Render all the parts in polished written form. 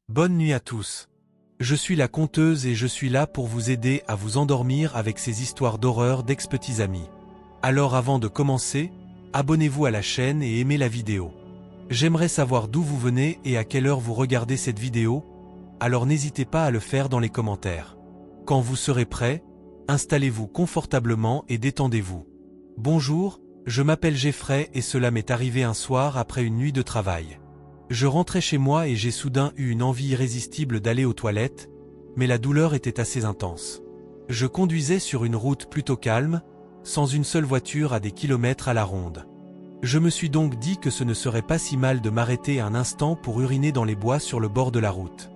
Bonne nuit à tous. Je suis la conteuse et je suis là pour vous aider à vous endormir avec ces histoires d'horreur d'ex-petits amis. Alors avant de commencer, abonnez-vous à la chaîne et aimez la vidéo. J'aimerais savoir d'où vous venez et à quelle heure vous regardez cette vidéo, alors n'hésitez pas à le faire dans les commentaires. Quand vous serez prêts, installez-vous confortablement et détendez-vous. Bonjour, je m'appelle Jeffrey et cela m'est arrivé un soir après une nuit de travail. Je rentrais chez moi et j'ai soudain eu une envie irrésistible d'aller aux toilettes, mais la douleur était assez intense. Je conduisais sur une route plutôt calme, sans une seule voiture à des kilomètres à la ronde. Je me suis donc dit que ce ne serait pas si mal de m'arrêter un instant pour uriner dans les bois sur le bord de la route.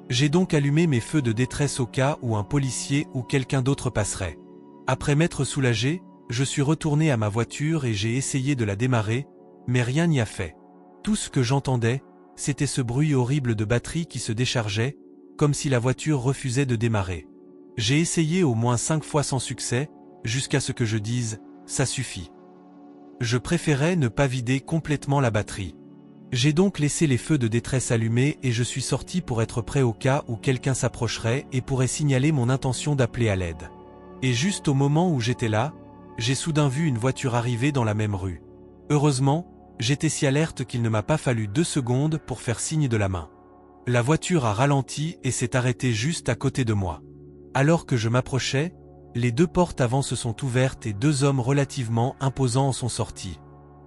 J'ai donc allumé mes feux de détresse au cas où un policier ou quelqu'un d'autre passerait. Après m'être soulagé, je suis retourné à ma voiture et j'ai essayé de la démarrer, mais rien n'y a fait. Tout ce que j'entendais, c'était ce bruit horrible de batterie qui se déchargeait, comme si la voiture refusait de démarrer. J'ai essayé au moins 5 fois sans succès, jusqu'à ce que je dise « ça suffit ». Je préférais ne pas vider complètement la batterie. J'ai donc laissé les feux de détresse allumés et je suis sorti pour être prêt au cas où quelqu'un s'approcherait et pourrait signaler mon intention d'appeler à l'aide. Et juste au moment où j'étais là, j'ai soudain vu une voiture arriver dans la même rue. Heureusement, j'étais si alerte qu'il ne m'a pas fallu 2 secondes pour faire signe de la main. La voiture a ralenti et s'est arrêtée juste à côté de moi. Alors que je m'approchais, les 2 portes avant se sont ouvertes et 2 hommes relativement imposants en sont sortis.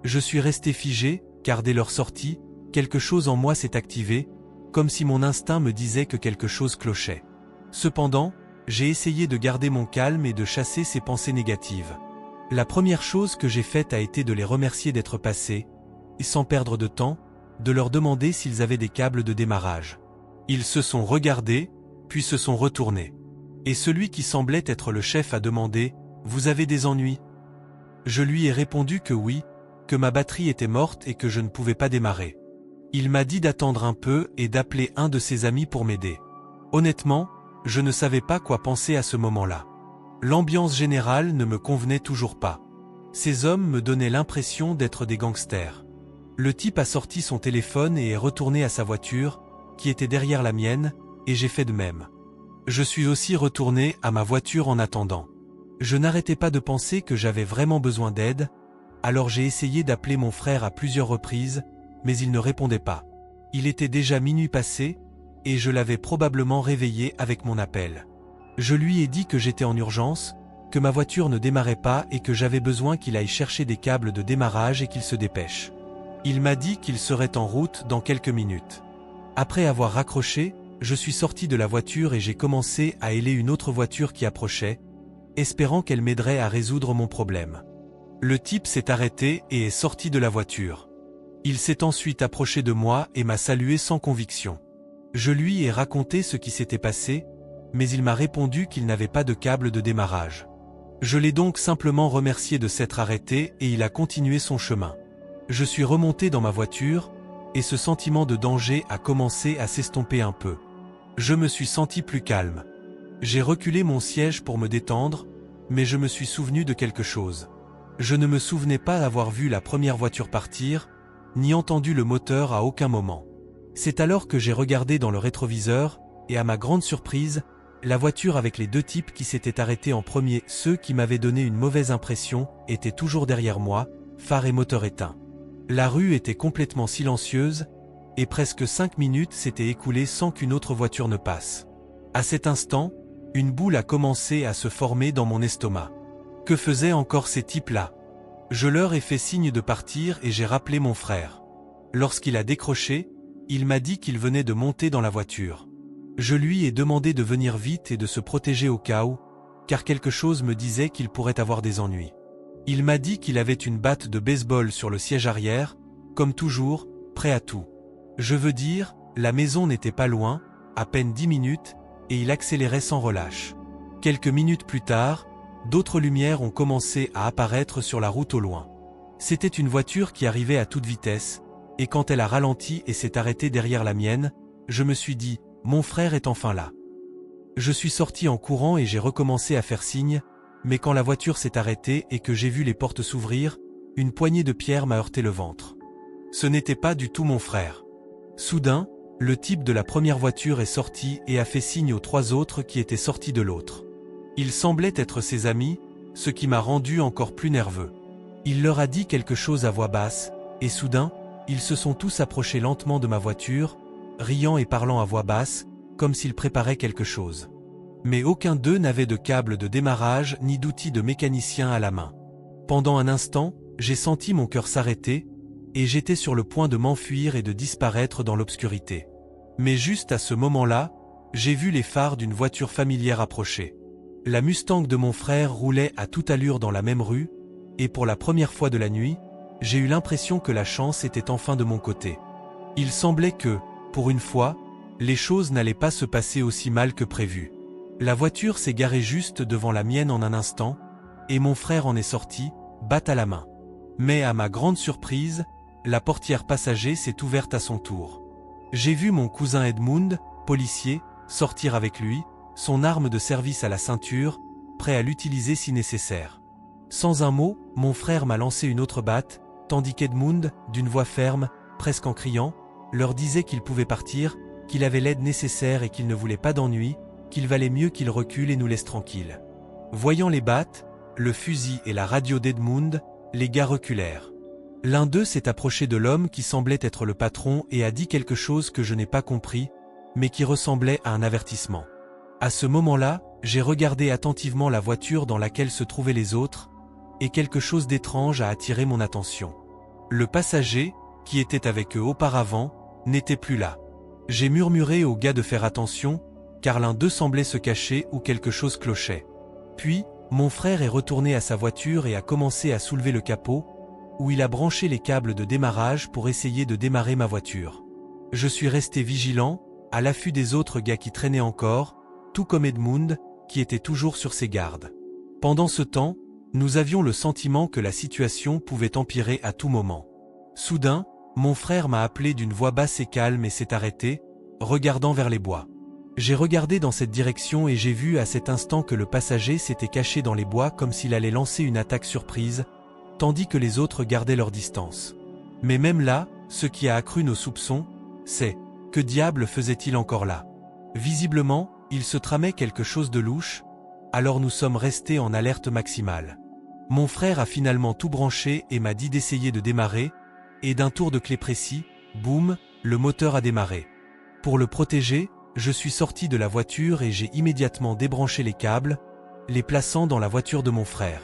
Je suis resté figé, car dès leur sortie, quelque chose en moi s'est activé, comme si mon instinct me disait que quelque chose clochait. Cependant, j'ai essayé de garder mon calme et de chasser ces pensées négatives. La première chose que j'ai faite a été de les remercier d'être passés, et sans perdre de temps, de leur demander s'ils avaient des câbles de démarrage. Ils se sont regardés, puis se sont retournés. Et celui qui semblait être le chef a demandé « Vous avez des ennuis ?» Je lui ai répondu que oui, que ma batterie était morte et que je ne pouvais pas démarrer. Il m'a dit d'attendre un peu et d'appeler un de ses amis pour m'aider. Honnêtement, je ne savais pas quoi penser à ce moment-là. L'ambiance générale ne me convenait toujours pas. Ces hommes me donnaient l'impression d'être des gangsters. Le type a sorti son téléphone et est retourné à sa voiture, qui était derrière la mienne, et j'ai fait de même. Je suis aussi retourné à ma voiture en attendant. Je n'arrêtais pas de penser que j'avais vraiment besoin d'aide, alors j'ai essayé d'appeler mon frère à plusieurs reprises, mais il ne répondait pas. Il était déjà minuit passé, et je l'avais probablement réveillé avec mon appel. Je lui ai dit que j'étais en urgence, que ma voiture ne démarrait pas et que j'avais besoin qu'il aille chercher des câbles de démarrage et qu'il se dépêche. Il m'a dit qu'il serait en route dans quelques minutes. Après avoir raccroché, je suis sorti de la voiture et j'ai commencé à héler une autre voiture qui approchait, espérant qu'elle m'aiderait à résoudre mon problème. Le type s'est arrêté et est sorti de la voiture. Il s'est ensuite approché de moi et m'a salué sans conviction. Je lui ai raconté ce qui s'était passé, mais il m'a répondu qu'il n'avait pas de câble de démarrage. Je l'ai donc simplement remercié de s'être arrêté et il a continué son chemin. Je suis remonté dans ma voiture, et ce sentiment de danger a commencé à s'estomper un peu. Je me suis senti plus calme. J'ai reculé mon siège pour me détendre, mais je me suis souvenu de quelque chose. Je ne me souvenais pas avoir vu la première voiture partir, ni entendu le moteur à aucun moment. C'est alors que j'ai regardé dans le rétroviseur, et à ma grande surprise, la voiture avec les 2 types qui s'étaient arrêtés en premier, ceux qui m'avaient donné une mauvaise impression, étaient toujours derrière moi, phare et moteur éteints. La rue était complètement silencieuse, et presque 5 minutes s'étaient écoulées sans qu'une autre voiture ne passe. À cet instant, une boule a commencé à se former dans mon estomac. Que faisaient encore ces types-là? Je leur ai fait signe de partir et j'ai rappelé mon frère. Lorsqu'il a décroché, il m'a dit qu'il venait de monter dans la voiture. Je lui ai demandé de venir vite et de se protéger au cas où, car quelque chose me disait qu'il pourrait avoir des ennuis. Il m'a dit qu'il avait une batte de baseball sur le siège arrière, comme toujours, prêt à tout. Je veux dire, la maison n'était pas loin, à peine 10 minutes, et il accélérait sans relâche. Quelques minutes plus tard, d'autres lumières ont commencé à apparaître sur la route au loin. C'était une voiture qui arrivait à toute vitesse, et quand elle a ralenti et s'est arrêtée derrière la mienne, je me suis dit, mon frère est enfin là. Je suis sorti en courant et j'ai recommencé à faire signe, mais quand la voiture s'est arrêtée et que j'ai vu les portes s'ouvrir, une poignée de pierres m'a heurté le ventre. Ce n'était pas du tout mon frère. Soudain, Le type de la première voiture est sorti et a fait signe aux 3 autres qui étaient sortis de l'autre. Ils semblaient être ses amis, ce qui m'a rendu encore plus nerveux. Il leur a dit quelque chose à voix basse, et soudain, ils se sont tous approchés lentement de ma voiture, riant et parlant à voix basse, comme s'ils préparaient quelque chose. Mais aucun d'eux n'avait de câble de démarrage ni d'outil de mécanicien à la main. Pendant un instant, j'ai senti mon cœur s'arrêter, et j'étais sur le point de m'enfuir et de disparaître dans l'obscurité. Mais juste à ce moment-là, j'ai vu les phares d'une voiture familière approcher. La Mustang de mon frère roulait à toute allure dans la même rue, et pour la première fois de la nuit, j'ai eu l'impression que la chance était enfin de mon côté. Il semblait que, pour une fois, les choses n'allaient pas se passer aussi mal que prévu. La voiture s'est garée juste devant la mienne en un instant, et mon frère en est sorti, batte à la main. Mais à ma grande surprise, la portière passager s'est ouverte à son tour. J'ai vu mon cousin Edmund, policier, sortir avec lui, son arme de service à la ceinture, prêt à l'utiliser si nécessaire. Sans un mot, mon frère m'a lancé une autre batte, tandis qu'Edmund, d'une voix ferme, presque en criant, leur disait qu'il pouvait partir, qu'il avait l'aide nécessaire et qu'il ne voulait pas d'ennui, qu'il valait mieux qu'il recule et nous laisse tranquilles. Voyant les battes, le fusil et la radio d'Edmund, les gars reculèrent. L'un d'eux s'est approché de l'homme qui semblait être le patron et a dit quelque chose que je n'ai pas compris, mais qui ressemblait à un avertissement. À ce moment-là, j'ai regardé attentivement la voiture dans laquelle se trouvaient les autres, et quelque chose d'étrange a attiré mon attention. Le passager, qui était avec eux auparavant, n'était plus là. J'ai murmuré au gars de faire attention, car l'un d'eux semblait se cacher ou quelque chose clochait. Puis, mon frère est retourné à sa voiture et a commencé à soulever le capot, où il a branché les câbles de démarrage pour essayer de démarrer ma voiture. Je suis resté vigilant, à l'affût des autres gars qui traînaient encore, tout comme Edmund, qui était toujours sur ses gardes. Pendant ce temps, nous avions le sentiment que la situation pouvait empirer à tout moment. Soudain, mon frère m'a appelé d'une voix basse et calme et s'est arrêté, regardant vers les bois. J'ai regardé dans cette direction et j'ai vu à cet instant que le passager s'était caché dans les bois comme s'il allait lancer une attaque surprise, tandis que les autres gardaient leur distance. Mais même là, ce qui a accru nos soupçons, c'est « que diable faisait-il encore là ?» Visiblement, il se tramait quelque chose de louche, alors nous sommes restés en alerte maximale. Mon frère a finalement tout branché et m'a dit d'essayer de démarrer, et d'un tour de clé précis, boum, le moteur a démarré. Pour le protéger, je suis sorti de la voiture et j'ai immédiatement débranché les câbles, les plaçant dans la voiture de mon frère.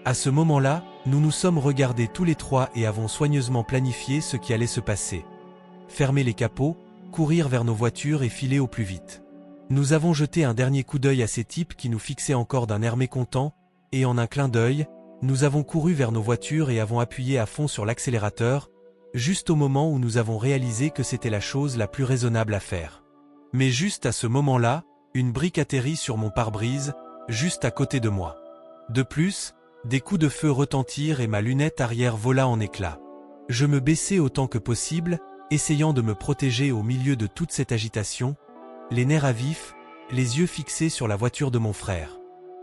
À ce moment-là, nous nous sommes regardés tous les 3 et avons soigneusement planifié ce qui allait se passer. Fermer les capots, courir vers nos voitures et filer au plus vite. Nous avons jeté un dernier coup d'œil à ces types qui nous fixaient encore d'un air mécontent, et en un clin d'œil, nous avons couru vers nos voitures et avons appuyé à fond sur l'accélérateur, juste au moment où nous avons réalisé que c'était la chose la plus raisonnable à faire. Mais juste à ce moment-là, une brique atterrit sur mon pare-brise, juste à côté de moi. De plus, des coups de feu retentirent et ma lunette arrière vola en éclats. Je me baissai autant que possible, essayant de me protéger au milieu de toute cette agitation, les nerfs à vif, les yeux fixés sur la voiture de mon frère.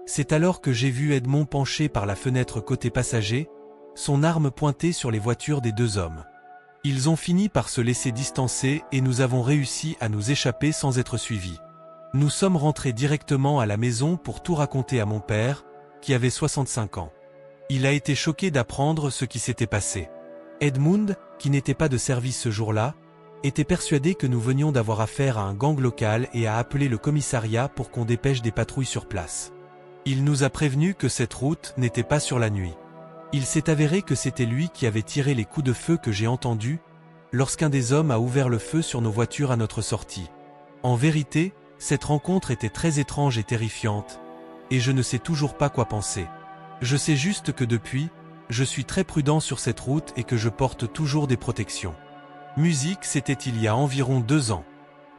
C'est alors que j'ai vu Edmond penché par la fenêtre côté passager, son arme pointée sur les voitures des 2 hommes. Ils ont fini par se laisser distancer et nous avons réussi à nous échapper sans être suivis. Nous sommes rentrés directement à la maison pour tout raconter à mon père, qui avait 65 ans. Il a été choqué d'apprendre ce qui s'était passé. Edmund, qui n'était pas de service ce jour-là, était persuadé que nous venions d'avoir affaire à un gang local et a appelé le commissariat pour qu'on dépêche des patrouilles sur place. Il nous a prévenu que cette route n'était pas sur la nuit. Il s'est avéré que c'était lui qui avait tiré les coups de feu que j'ai entendus, lorsqu'un des hommes a ouvert le feu sur nos voitures à notre sortie. En vérité, cette rencontre était très étrange et terrifiante, et je ne sais toujours pas quoi penser. Je sais juste que depuis, je suis très prudent sur cette route et que je porte toujours des protections. Musique, c'était il y a environ 2 ans.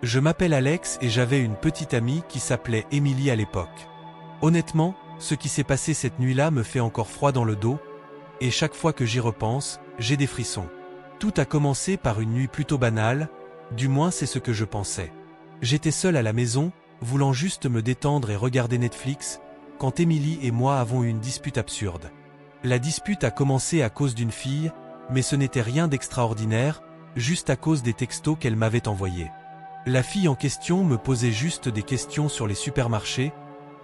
Je m'appelle Alex et j'avais une petite amie qui s'appelait Emily à l'époque. Honnêtement, ce qui s'est passé cette nuit-là me fait encore froid dans le dos, et chaque fois que j'y repense, j'ai des frissons. Tout a commencé par une nuit plutôt banale, du moins c'est ce que je pensais. J'étais seul à la maison, voulant juste me détendre et regarder Netflix, quand Emily et moi avons eu une dispute absurde. La dispute a commencé à cause d'une fille, mais ce n'était rien d'extraordinaire, juste à cause des textos qu'elle m'avait envoyés. La fille en question me posait juste des questions sur les supermarchés,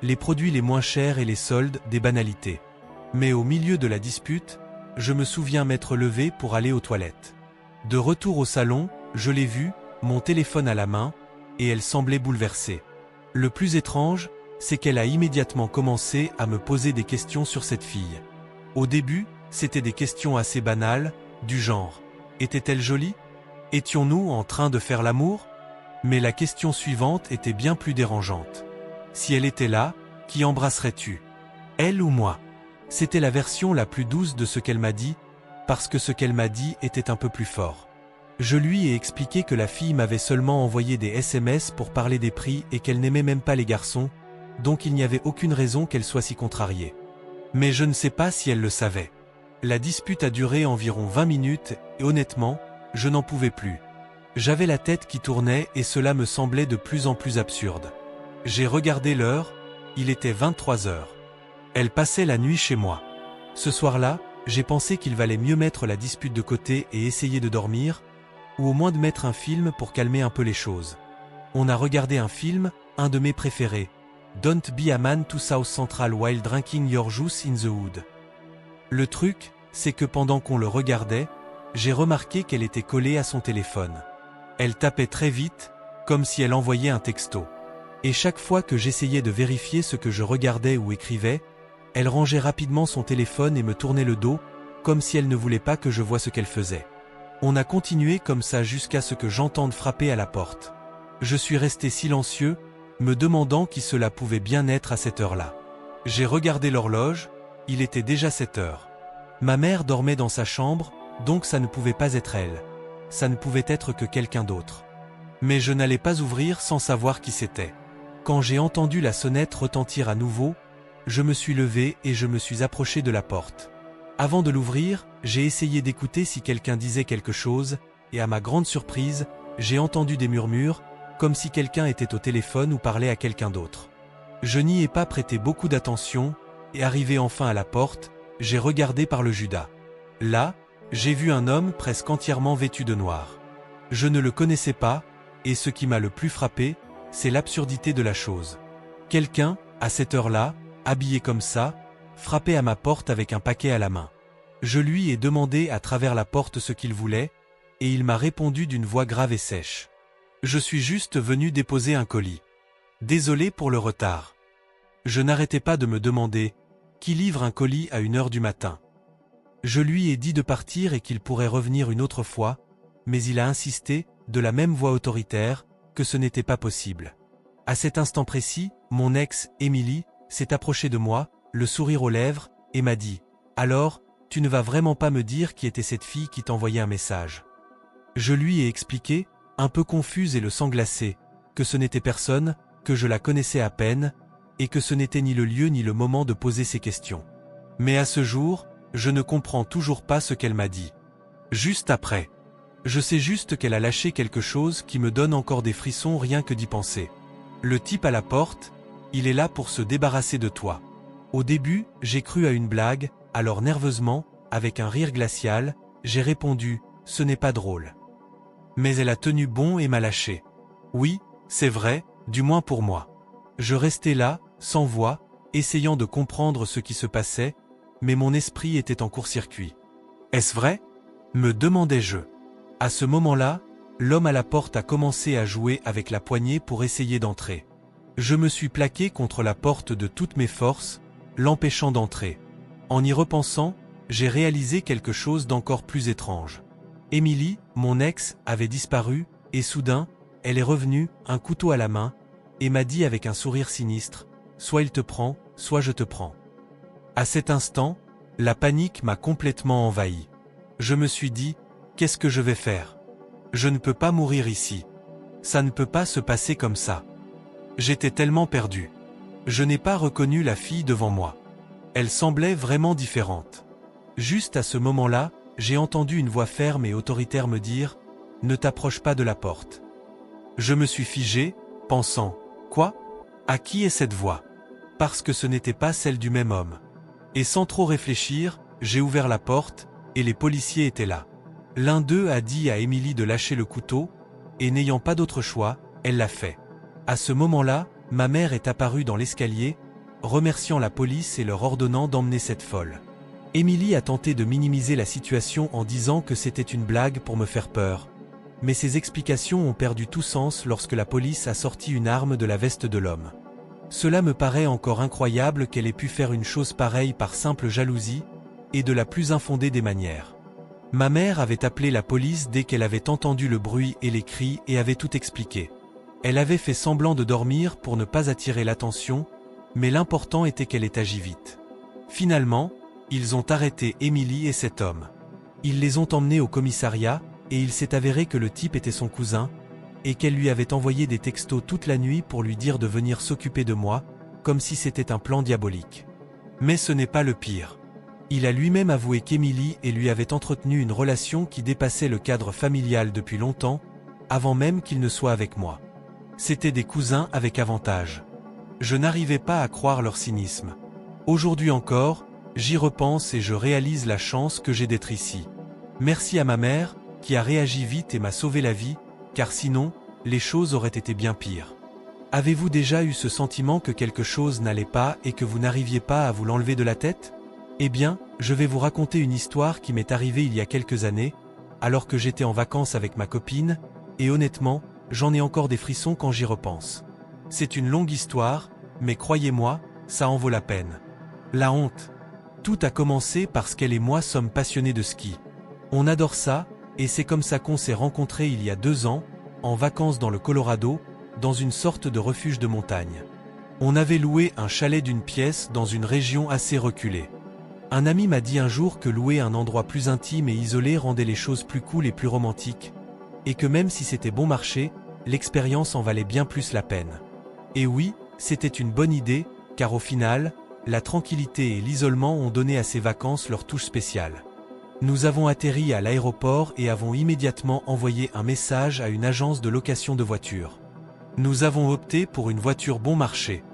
les produits les moins chers et les soldes, des banalités. Mais au milieu de la dispute, je me souviens m'être levé pour aller aux toilettes. De retour au salon, je l'ai vue, mon téléphone à la main, et elle semblait bouleversée. Le plus étrange, c'est qu'elle a immédiatement commencé à me poser des questions sur cette fille. Au début, c'était des questions assez banales, du genre « Était-elle jolie ? Étions-nous en train de faire l'amour ?» Mais la question suivante était bien plus dérangeante. Si elle était là, qui embrasserais-tu ? Elle ou moi ? C'était la version la plus douce de ce qu'elle m'a dit, parce que ce qu'elle m'a dit était un peu plus fort. Je lui ai expliqué que la fille m'avait seulement envoyé des SMS pour parler des prix et qu'elle n'aimait même pas les garçons, donc il n'y avait aucune raison qu'elle soit si contrariée. Mais je ne sais pas si elle le savait. La dispute a duré environ 20 minutes et honnêtement, je n'en pouvais plus. J'avais la tête qui tournait et cela me semblait de plus en plus absurde. J'ai regardé l'heure, il était 23 heures. Elle passait la nuit chez moi. Ce soir-là, j'ai pensé qu'il valait mieux mettre la dispute de côté et essayer de dormir, ou au moins de mettre un film pour calmer un peu les choses. On a regardé un film, un de mes préférés, Don't Be a Man to South Central While Drinking Your Juice in the Hood. Le truc, c'est que pendant qu'on le regardait, j'ai remarqué qu'elle était collée à son téléphone. Elle tapait très vite, comme si elle envoyait un texto. Et chaque fois que j'essayais de vérifier ce que je regardais ou écrivais, elle rangeait rapidement son téléphone et me tournait le dos, comme si elle ne voulait pas que je voie ce qu'elle faisait. On a continué comme ça jusqu'à ce que j'entende frapper à la porte. Je suis resté silencieux, me demandant qui cela pouvait bien être à cette heure-là. J'ai regardé l'horloge, il était déjà 7 heures. Ma mère dormait dans sa chambre, donc ça ne pouvait pas être elle. Ça ne pouvait être que quelqu'un d'autre. Mais je n'allais pas ouvrir sans savoir qui c'était. Quand j'ai entendu la sonnette retentir à nouveau, je me suis levé et je me suis approché de la porte. Avant de l'ouvrir, j'ai essayé d'écouter si quelqu'un disait quelque chose, et à ma grande surprise, j'ai entendu des murmures, comme si quelqu'un était au téléphone ou parlait à quelqu'un d'autre. Je n'y ai pas prêté beaucoup d'attention, et arrivé enfin à la porte, j'ai regardé par le judas. Là, j'ai vu un homme presque entièrement vêtu de noir. Je ne le connaissais pas, et ce qui m'a le plus frappé, c'est l'absurdité de la chose. Quelqu'un, à cette heure-là, habillé comme ça, frappait à ma porte avec un paquet à la main. Je lui ai demandé à travers la porte ce qu'il voulait, et il m'a répondu d'une voix grave et sèche. Je suis juste venu déposer un colis. Désolé pour le retard. Je n'arrêtais pas de me demander, qui livre un colis à 1 heure du matin ? Je lui ai dit de partir et qu'il pourrait revenir une autre fois, mais il a insisté, de la même voix autoritaire, que ce n'était pas possible. À cet instant précis, mon ex, Émilie, s'est approchée de moi, le sourire aux lèvres, et m'a dit « Alors, tu ne vas vraiment pas me dire qui était cette fille qui t'envoyait un message ?» Je lui ai expliqué, un peu confuse et le sang glacé, que ce n'était personne, que je la connaissais à peine, et que ce n'était ni le lieu ni le moment de poser ces questions. Mais à ce jour, je ne comprends toujours pas ce qu'elle m'a dit. Juste après. Je sais juste qu'elle a lâché quelque chose qui me donne encore des frissons rien que d'y penser. Le type à la porte, il est là pour se débarrasser de toi. Au début, j'ai cru à une blague, alors nerveusement, avec un rire glacial, j'ai répondu « Ce n'est pas drôle ». Mais elle a tenu bon et m'a lâché. Oui, c'est vrai, du moins pour moi. Je restais là, sans voix, essayant de comprendre ce qui se passait, mais mon esprit était en court-circuit. « Est-ce vrai ?» me demandais-je. À ce moment-là, l'homme à la porte a commencé à jouer avec la poignée pour essayer d'entrer. Je me suis plaqué contre la porte de toutes mes forces, l'empêchant d'entrer. En y repensant, j'ai réalisé quelque chose d'encore plus étrange. Émilie, mon ex, avait disparu, et soudain, elle est revenue, un couteau à la main, et m'a dit avec un sourire sinistre, « Soit il te prend, soit je te prends. » À cet instant, la panique m'a complètement envahi. Je me suis dit, qu'est-ce que je vais faire ? Je ne peux pas mourir ici. Ça ne peut pas se passer comme ça. J'étais tellement perdu. Je n'ai pas reconnu la fille devant moi. Elle semblait vraiment différente. Juste à ce moment-là, j'ai entendu une voix ferme et autoritaire me dire « Ne t'approche pas de la porte ». Je me suis figé, pensant « Quoi ? À qui est cette voix ?» Parce que ce n'était pas celle du même homme. Et sans trop réfléchir, j'ai ouvert la porte, et les policiers étaient là. L'un d'eux a dit à Émilie de lâcher le couteau, et n'ayant pas d'autre choix, elle l'a fait. À ce moment-là, ma mère est apparue dans l'escalier, remerciant la police et leur ordonnant d'emmener cette folle. Émilie a tenté de minimiser la situation en disant que c'était une blague pour me faire peur. Mais ses explications ont perdu tout sens lorsque la police a sorti une arme de la veste de l'homme. Cela me paraît encore incroyable qu'elle ait pu faire une chose pareille par simple jalousie, et de la plus infondée des manières. Ma mère avait appelé la police dès qu'elle avait entendu le bruit et les cris et avait tout expliqué. Elle avait fait semblant de dormir pour ne pas attirer l'attention, mais l'important était qu'elle ait agi vite. Finalement, ils ont arrêté Émilie et cet homme. Ils les ont emmenés au commissariat, et il s'est avéré que le type était son cousin, et qu'elle lui avait envoyé des textos toute la nuit pour lui dire de venir s'occuper de moi, comme si c'était un plan diabolique. Mais ce n'est pas le pire. Il a lui-même avoué qu'Émilie et lui avait entretenu une relation qui dépassait le cadre familial depuis longtemps, avant même qu'il ne soit avec moi. C'étaient des cousins avec avantage. Je n'arrivais pas à croire leur cynisme. Aujourd'hui encore, j'y repense et je réalise la chance que j'ai d'être ici. Merci à ma mère, qui a réagi vite et m'a sauvé la vie, car sinon, les choses auraient été bien pires. Avez-vous déjà eu ce sentiment que quelque chose n'allait pas et que vous n'arriviez pas à vous l'enlever de la tête ? Eh bien, je vais vous raconter une histoire qui m'est arrivée il y a quelques années, alors que j'étais en vacances avec ma copine, et honnêtement, j'en ai encore des frissons quand j'y repense. C'est une longue histoire, mais croyez-moi, ça en vaut la peine. La honte. Tout a commencé parce qu'elle et moi sommes passionnés de ski. On adore ça, et c'est comme ça qu'on s'est rencontrés il y a 2 ans, en vacances dans le Colorado, dans une sorte de refuge de montagne. On avait loué un chalet d'une pièce dans une région assez reculée. Un ami m'a dit un jour que louer un endroit plus intime et isolé rendait les choses plus cool et plus romantiques, et que même si c'était bon marché, l'expérience en valait bien plus la peine. Et oui, c'était une bonne idée, car au final, la tranquillité et l'isolement ont donné à ces vacances leur touche spéciale. Nous avons atterri à l'aéroport et avons immédiatement envoyé un message à une agence de location de voitures. Nous avons opté pour une voiture bon marché.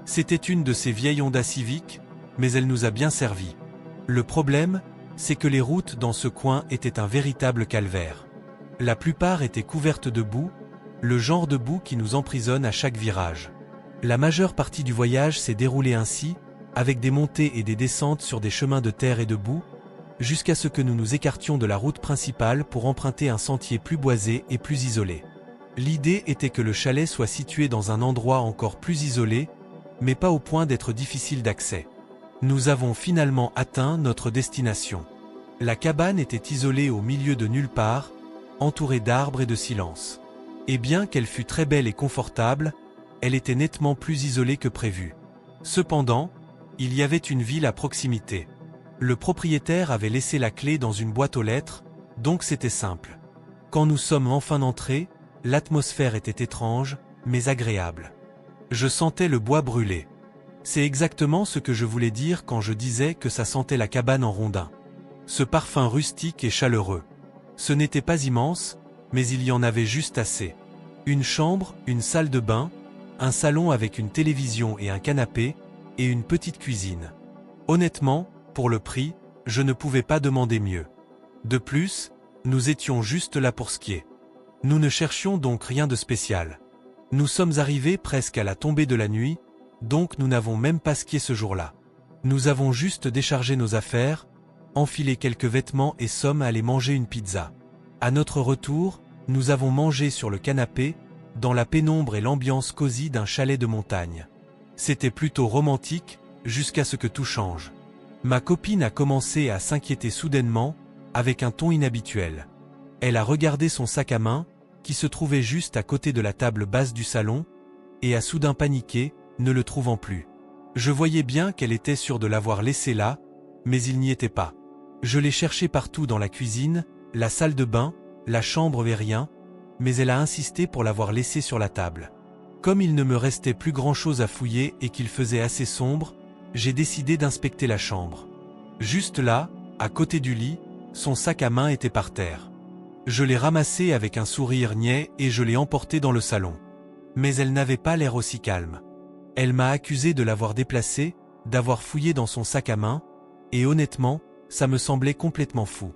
C'était une de ces vieilles Honda Civic, mais elle nous a bien servi. Le problème, c'est que les routes dans ce coin étaient un véritable calvaire. La plupart étaient couvertes de boue, le genre de boue qui nous emprisonne à chaque virage. La majeure partie du voyage s'est déroulée ainsi, avec des montées et des descentes sur des chemins de terre et de boue, jusqu'à ce que nous nous écartions de la route principale pour emprunter un sentier plus boisé et plus isolé. L'idée était que le chalet soit situé dans un endroit encore plus isolé, mais pas au point d'être difficile d'accès. Nous avons finalement atteint notre destination. La cabane était isolée au milieu de nulle part, entourée d'arbres et de silence. Et bien qu'elle fût très belle et confortable, elle était nettement plus isolée que prévu. Cependant, il y avait une ville à proximité. Le propriétaire avait laissé la clé dans une boîte aux lettres, donc c'était simple. Quand nous sommes enfin entrés, l'atmosphère était étrange, mais agréable. Je sentais le bois brûler. C'est exactement ce que je voulais dire quand je disais que ça sentait la cabane en rondin. Ce parfum rustique et chaleureux. Ce n'était pas immense, mais il y en avait juste assez. Une chambre, une salle de bain, un salon avec une télévision et un canapé, et une petite cuisine. Honnêtement, pour le prix, je ne pouvais pas demander mieux. De plus, nous étions juste là pour skier. Nous ne cherchions donc rien de spécial. Nous sommes arrivés presque à la tombée de la nuit, donc nous n'avons même pas skié ce jour-là. Nous avons juste déchargé nos affaires, enfilé quelques vêtements et sommes allés manger une pizza. À notre retour, nous avons mangé sur le canapé, dans la pénombre et l'ambiance cosy d'un chalet de montagne. C'était plutôt romantique, jusqu'à ce que tout change. Ma copine a commencé à s'inquiéter soudainement, avec un ton inhabituel. Elle a regardé son sac à main, qui se trouvait juste à côté de la table basse du salon, et a soudain paniqué, ne le trouvant plus. Je voyais bien qu'elle était sûre de l'avoir laissé là, mais il n'y était pas. Je l'ai cherché partout dans la cuisine, la salle de bain, la chambre et rien, mais elle a insisté pour l'avoir laissé sur la table. Comme il ne me restait plus grand-chose à fouiller et qu'il faisait assez sombre, j'ai décidé d'inspecter la chambre. Juste là, à côté du lit, son sac à main était par terre. Je l'ai ramassé avec un sourire niais et je l'ai emporté dans le salon. Mais elle n'avait pas l'air aussi calme. Elle m'a accusé de l'avoir déplacé, d'avoir fouillé dans son sac à main, et honnêtement, ça me semblait complètement fou.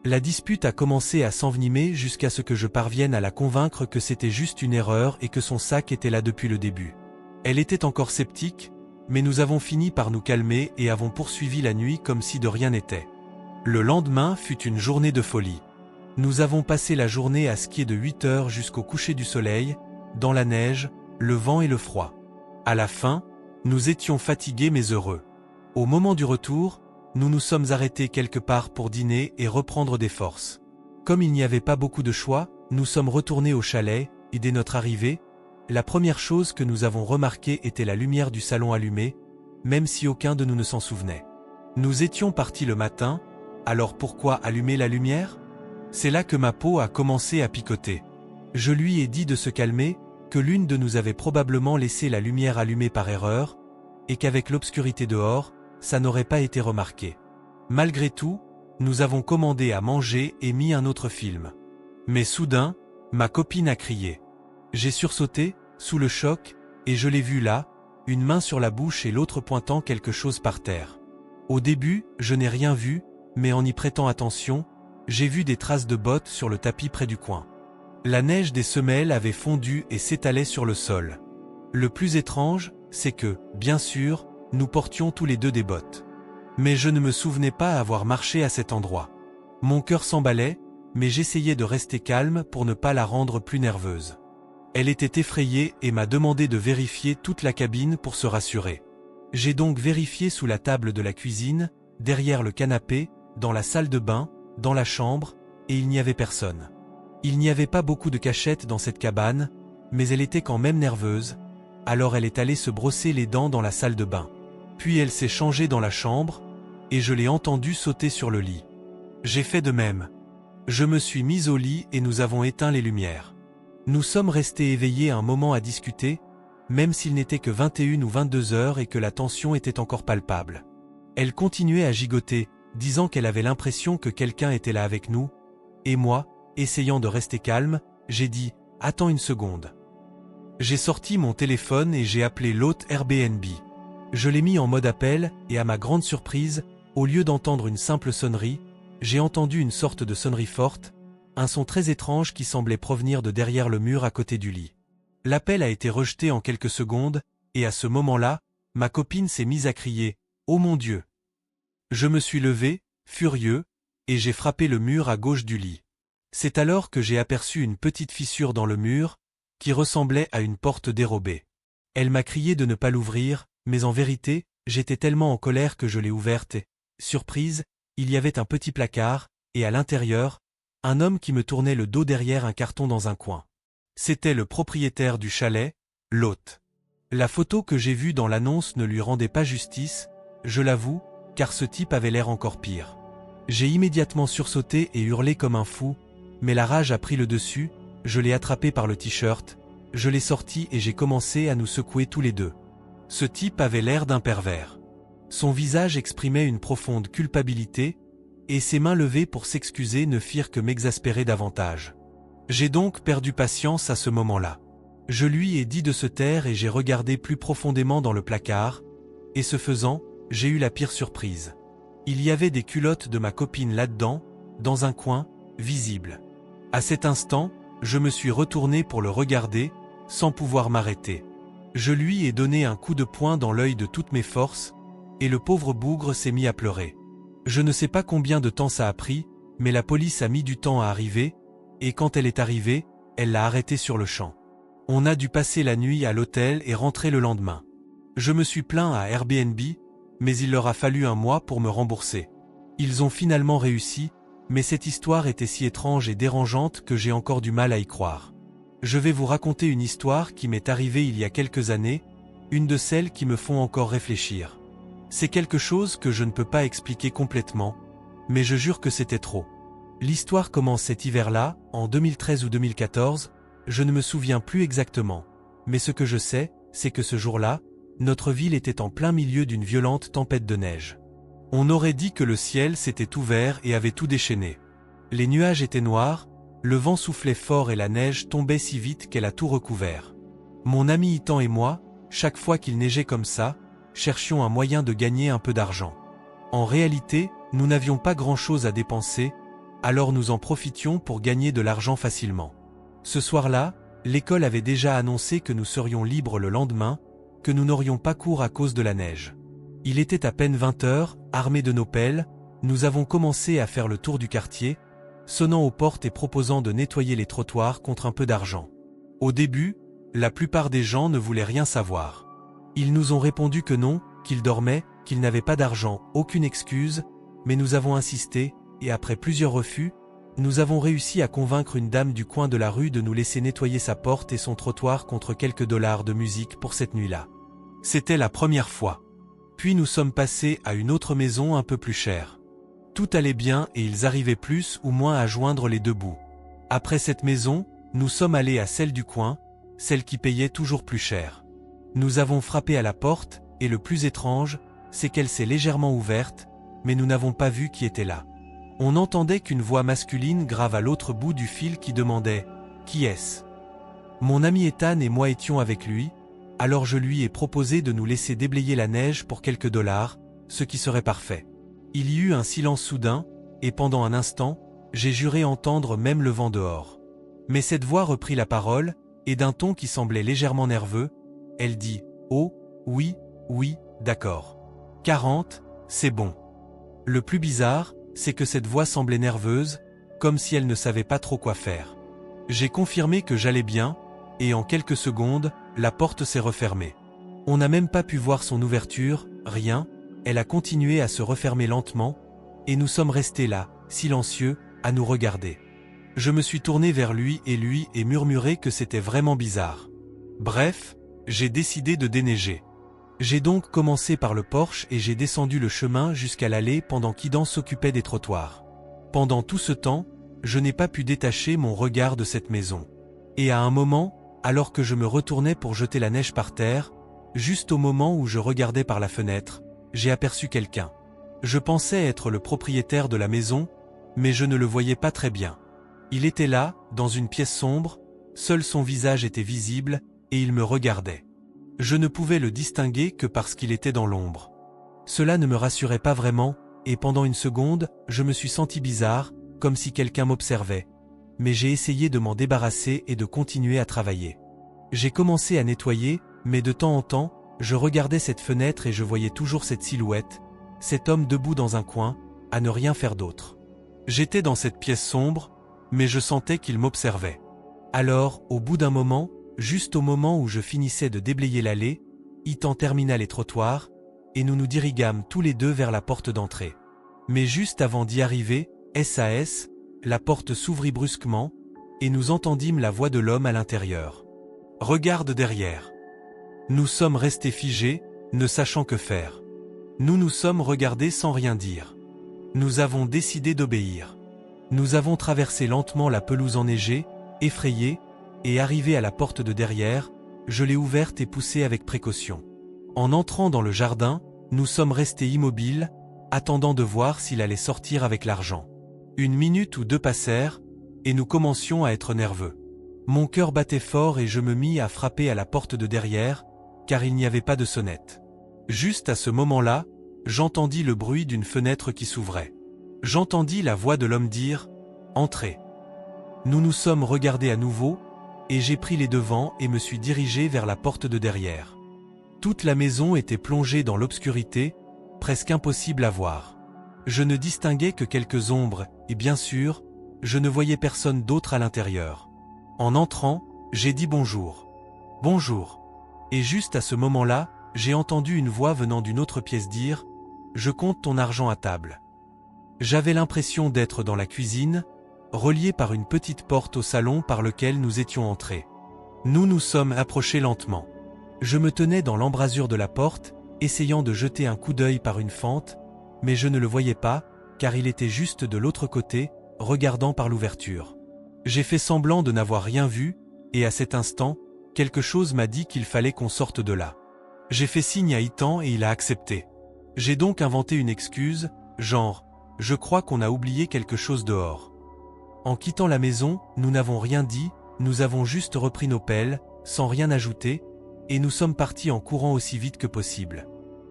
La dispute a commencé à s'envenimer jusqu'à ce que je parvienne à la convaincre que c'était juste une erreur et que son sac était là depuis le début. Elle était encore sceptique, mais nous avons fini par nous calmer et avons poursuivi la nuit comme si de rien n'était. Le lendemain fut une journée de folie. Nous avons passé la journée à skier de 8 heures jusqu'au coucher du soleil, dans la neige, le vent et le froid. À la fin, nous étions fatigués mais heureux. Au moment du retour, nous nous sommes arrêtés quelque part pour dîner et reprendre des forces. Comme il n'y avait pas beaucoup de choix, nous sommes retournés au chalet, et dès notre arrivée, la première chose que nous avons remarquée était la lumière du salon allumée, même si aucun de nous ne s'en souvenait. Nous étions partis le matin, alors pourquoi allumer la lumière? C'est là que ma peau a commencé à picoter. Je lui ai dit de se calmer, que l'une de nous avait probablement laissé la lumière allumée par erreur, et qu'avec l'obscurité dehors, ça n'aurait pas été remarqué. Malgré tout, nous avons commandé à manger et mis un autre film. Mais soudain, ma copine a crié. J'ai sursauté, sous le choc, et je l'ai vue là, une main sur la bouche et l'autre pointant quelque chose par terre. Au début, je n'ai rien vu, mais en y prêtant attention, j'ai vu des traces de bottes sur le tapis près du coin. La neige des semelles avait fondu et s'étalait sur le sol. Le plus étrange, c'est que, bien sûr, nous portions tous les deux des bottes. Mais je ne me souvenais pas avoir marché à cet endroit. Mon cœur s'emballait, mais j'essayais de rester calme pour ne pas la rendre plus nerveuse. Elle était effrayée et m'a demandé de vérifier toute la cabine pour se rassurer. J'ai donc vérifié sous la table de la cuisine, derrière le canapé, dans la salle de bain, dans la chambre, et il n'y avait personne. Il n'y avait pas beaucoup de cachettes dans cette cabane, mais elle était quand même nerveuse, alors elle est allée se brosser les dents dans la salle de bain. Puis elle s'est changée dans la chambre, et je l'ai entendue sauter sur le lit. J'ai fait de même. Je me suis mise au lit et nous avons éteint les lumières. Nous sommes restés éveillés un moment à discuter, même s'il n'était que 21 ou 22 heures et que la tension était encore palpable. Elle continuait à gigoter, disant qu'elle avait l'impression que quelqu'un était là avec nous, et moi, essayant de rester calme, j'ai dit « Attends une seconde ». J'ai sorti mon téléphone et j'ai appelé l'hôte Airbnb. Je l'ai mis en mode appel et à ma grande surprise, au lieu d'entendre une simple sonnerie, j'ai entendu une sorte de sonnerie forte, un son très étrange qui semblait provenir de derrière le mur à côté du lit. L'appel a été rejeté en quelques secondes, et à ce moment-là, ma copine s'est mise à crier « Oh mon Dieu !» Je me suis levé, furieux, et j'ai frappé le mur à gauche du lit. C'est alors que j'ai aperçu une petite fissure dans le mur, qui ressemblait à une porte dérobée. Elle m'a crié de ne pas l'ouvrir, mais en vérité, j'étais tellement en colère que je l'ai ouverte et, surprise, il y avait un petit placard, et à l'intérieur, un homme qui me tournait le dos derrière un carton dans un coin. C'était le propriétaire du chalet, l'hôte. La photo que j'ai vue dans l'annonce ne lui rendait pas justice, je l'avoue, car ce type avait l'air encore pire. J'ai immédiatement sursauté et hurlé comme un fou, mais la rage a pris le dessus, je l'ai attrapé par le t-shirt, je l'ai sorti et j'ai commencé à nous secouer tous les deux. Ce type avait l'air d'un pervers. Son visage exprimait une profonde culpabilité, et ses mains levées pour s'excuser ne firent que m'exaspérer davantage. J'ai donc perdu patience à ce moment-là. Je lui ai dit de se taire et j'ai regardé plus profondément dans le placard, et ce faisant, j'ai eu la pire surprise. Il y avait des culottes de ma copine là-dedans, dans un coin, visible. À cet instant, je me suis retourné pour le regarder, sans pouvoir m'arrêter. Je lui ai donné un coup de poing dans l'œil de toutes mes forces, et le pauvre bougre s'est mis à pleurer. Je ne sais pas combien de temps ça a pris, mais la police a mis du temps à arriver, et quand elle est arrivée, elle l'a arrêté sur le champ. On a dû passer la nuit à l'hôtel et rentrer le lendemain. Je me suis plaint à Airbnb, mais il leur a fallu un mois pour me rembourser. Ils ont finalement réussi, mais cette histoire était si étrange et dérangeante que j'ai encore du mal à y croire. Je vais vous raconter une histoire qui m'est arrivée il y a quelques années, une de celles qui me font encore réfléchir. C'est quelque chose que je ne peux pas expliquer complètement, mais je jure que c'était trop. L'histoire commence cet hiver-là, en 2013 ou 2014, je ne me souviens plus exactement, mais ce que je sais, c'est que ce jour-là, notre ville était en plein milieu d'une violente tempête de neige. On aurait dit que le ciel s'était ouvert et avait tout déchaîné. Les nuages étaient noirs, le vent soufflait fort et la neige tombait si vite qu'elle a tout recouvert. Mon ami Ethan et moi, chaque fois qu'il neigeait comme ça, cherchions un moyen de gagner un peu d'argent. En réalité, nous n'avions pas grand-chose à dépenser, alors nous en profitions pour gagner de l'argent facilement. Ce soir-là, l'école avait déjà annoncé que nous serions libres le lendemain, que nous n'aurions pas cours à cause de la neige. Il était à peine 20 heures, armés de nos pelles, nous avons commencé à faire le tour du quartier, sonnant aux portes et proposant de nettoyer les trottoirs contre un peu d'argent. Au début, la plupart des gens ne voulaient rien savoir. Ils nous ont répondu que non, qu'ils dormaient, qu'ils n'avaient pas d'argent, aucune excuse, mais nous avons insisté, et après plusieurs refus, nous avons réussi à convaincre une dame du coin de la rue de nous laisser nettoyer sa porte et son trottoir contre quelques dollars de musique pour cette nuit-là. C'était la première fois. Puis nous sommes passés à une autre maison un peu plus chère. Tout allait bien et ils arrivaient plus ou moins à joindre les deux bouts. Après cette maison, nous sommes allés à celle du coin, celle qui payait toujours plus cher. Nous avons frappé à la porte, et le plus étrange, c'est qu'elle s'est légèrement ouverte, mais nous n'avons pas vu qui était là. On n'entendait qu'une voix masculine grave à l'autre bout du fil qui demandait « Qui est-ce » Mon ami Ethan et moi étions avec lui, alors je lui ai proposé de nous laisser déblayer la neige pour quelques dollars, ce qui serait parfait. Il y eut un silence soudain, et pendant un instant, j'ai juré entendre même le vent dehors. Mais cette voix reprit la parole, et d'un ton qui semblait légèrement nerveux, elle dit « Oh, oui, d'accord. 40, c'est bon. » Le plus bizarre, c'est que cette voix semblait nerveuse, comme si elle ne savait pas trop quoi faire. J'ai confirmé que j'allais bien, et en quelques secondes, la porte s'est refermée. On n'a même pas pu voir son ouverture, rien, elle a continué à se refermer lentement, et nous sommes restés là, silencieux, à nous regarder. Je me suis tourné vers lui et murmuré que c'était vraiment bizarre. Bref, j'ai décidé de déneiger. J'ai donc commencé par le porche et j'ai descendu le chemin jusqu'à l'allée pendant qu'Idan s'occupait des trottoirs. Pendant tout ce temps, je n'ai pas pu détacher mon regard de cette maison. Et à un moment, alors que je me retournais pour jeter la neige par terre, juste au moment où je regardais par la fenêtre, j'ai aperçu quelqu'un. Je pensais être le propriétaire de la maison, mais je ne le voyais pas très bien. Il était là, dans une pièce sombre, seul son visage était visible, et il me regardait. Je ne pouvais le distinguer que parce qu'il était dans l'ombre. Cela ne me rassurait pas vraiment, et pendant une seconde, je me suis senti bizarre, comme si quelqu'un m'observait. Mais j'ai essayé de m'en débarrasser et de continuer à travailler. J'ai commencé à nettoyer, mais de temps en temps, je regardais cette fenêtre et je voyais toujours cette silhouette, cet homme debout dans un coin, à ne rien faire d'autre. J'étais dans cette pièce sombre, mais je sentais qu'il m'observait. Alors, au bout d'un moment, juste au moment où je finissais de déblayer l'allée, Ethan termina les trottoirs, et nous nous dirigâmes tous les deux vers la porte d'entrée. Mais juste avant d'y arriver, SAS, la porte s'ouvrit brusquement, et nous entendîmes la voix de l'homme à l'intérieur. « Regarde derrière. » Nous sommes restés figés, ne sachant que faire. Nous nous sommes regardés sans rien dire. Nous avons décidé d'obéir. Nous avons traversé lentement la pelouse enneigée, effrayés, et arrivé à la porte de derrière, je l'ai ouverte et poussée avec précaution. En entrant dans le jardin, nous sommes restés immobiles, attendant de voir s'il allait sortir avec l'argent. Une minute ou deux passèrent, et nous commencions à être nerveux. Mon cœur battait fort et je me mis à frapper à la porte de derrière, car il n'y avait pas de sonnette. Juste à ce moment-là, j'entendis le bruit d'une fenêtre qui s'ouvrait. J'entendis la voix de l'homme dire « Entrez ». Nous nous sommes regardés à nouveau, et j'ai pris les devants et me suis dirigé vers la porte de derrière. Toute la maison était plongée dans l'obscurité, presque impossible à voir. Je ne distinguais que quelques ombres, et bien sûr, je ne voyais personne d'autre à l'intérieur. En entrant, j'ai dit bonjour. Bonjour. Et juste à ce moment-là, j'ai entendu une voix venant d'une autre pièce dire « Je compte ton argent à table ». J'avais l'impression d'être dans la cuisine, reliée par une petite porte au salon par lequel nous étions entrés. Nous nous sommes approchés lentement. Je me tenais dans l'embrasure de la porte, essayant de jeter un coup d'œil par une fente, mais je ne le voyais pas, car il était juste de l'autre côté, regardant par l'ouverture. J'ai fait semblant de n'avoir rien vu, et à cet instant, quelque chose m'a dit qu'il fallait qu'on sorte de là. J'ai fait signe à Ethan et il a accepté. J'ai donc inventé une excuse, genre « Je crois qu'on a oublié quelque chose dehors ». En quittant la maison, nous n'avons rien dit, nous avons juste repris nos pelles, sans rien ajouter, et nous sommes partis en courant aussi vite que possible.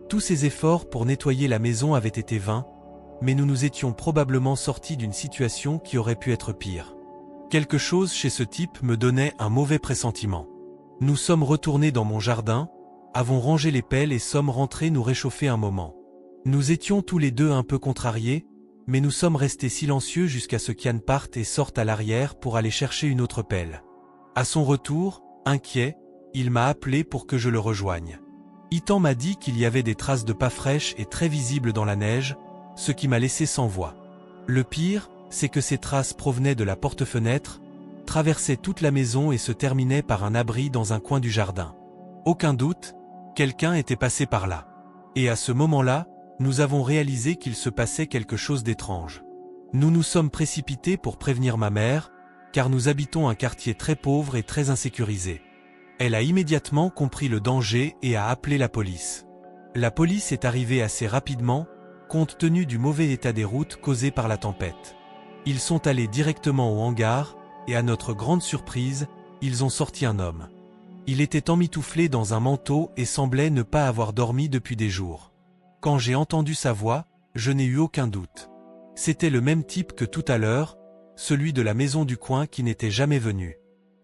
Tous ces efforts pour nettoyer la maison avaient été vains, mais nous nous étions probablement sortis d'une situation qui aurait pu être pire. Quelque chose chez ce type me donnait un mauvais pressentiment. Nous sommes retournés dans mon jardin, avons rangé les pelles et sommes rentrés nous réchauffer un moment. Nous étions tous les deux un peu contrariés, mais nous sommes restés silencieux jusqu'à ce qu'Yann parte et sorte à l'arrière pour aller chercher une autre pelle. À son retour, inquiet, il m'a appelé pour que je le rejoigne. Ethan m'a dit qu'il y avait des traces de pas fraîches et très visibles dans la neige, ce qui m'a laissé sans voix. Le pire, c'est que ces traces provenaient de la porte-fenêtre, traversaient toute la maison et se terminaient par un abri dans un coin du jardin. Aucun doute, quelqu'un était passé par là. Et à ce moment-là, nous avons réalisé qu'il se passait quelque chose d'étrange. Nous nous sommes précipités pour prévenir ma mère, car nous habitons un quartier très pauvre et très insécurisé. Elle a immédiatement compris le danger et a appelé la police. La police est arrivée assez rapidement, compte tenu du mauvais état des routes causé par la tempête. Ils sont allés directement au hangar, et à notre grande surprise, ils ont sorti un homme. Il était emmitouflé dans un manteau et semblait ne pas avoir dormi depuis des jours. Quand j'ai entendu sa voix, je n'ai eu aucun doute. C'était le même type que tout à l'heure, celui de la maison du coin qui n'était jamais venu.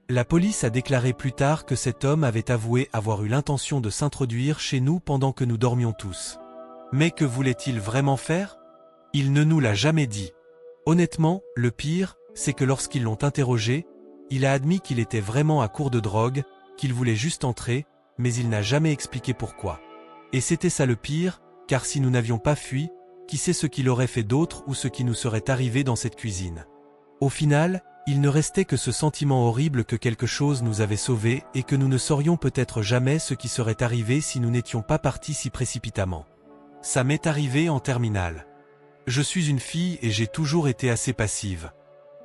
La police a déclaré plus tard que cet homme avait avoué avoir eu l'intention de s'introduire chez nous pendant que nous dormions tous. Mais que voulait-il vraiment faire? Il ne nous l'a jamais dit. Honnêtement, le pire, c'est que lorsqu'ils l'ont interrogé, il a admis qu'il était vraiment à court de drogue, qu'il voulait juste entrer, mais il n'a jamais expliqué pourquoi. Et c'était ça le pire, car si nous n'avions pas fui, qui sait ce qu'il aurait fait d'autre ou ce qui nous serait arrivé dans cette cuisine. Au final, il ne restait que ce sentiment horrible que quelque chose nous avait sauvés et que nous ne saurions peut-être jamais ce qui serait arrivé si nous n'étions pas partis si précipitamment. Ça m'est arrivé en terminale. Je suis une fille et j'ai toujours été assez passive.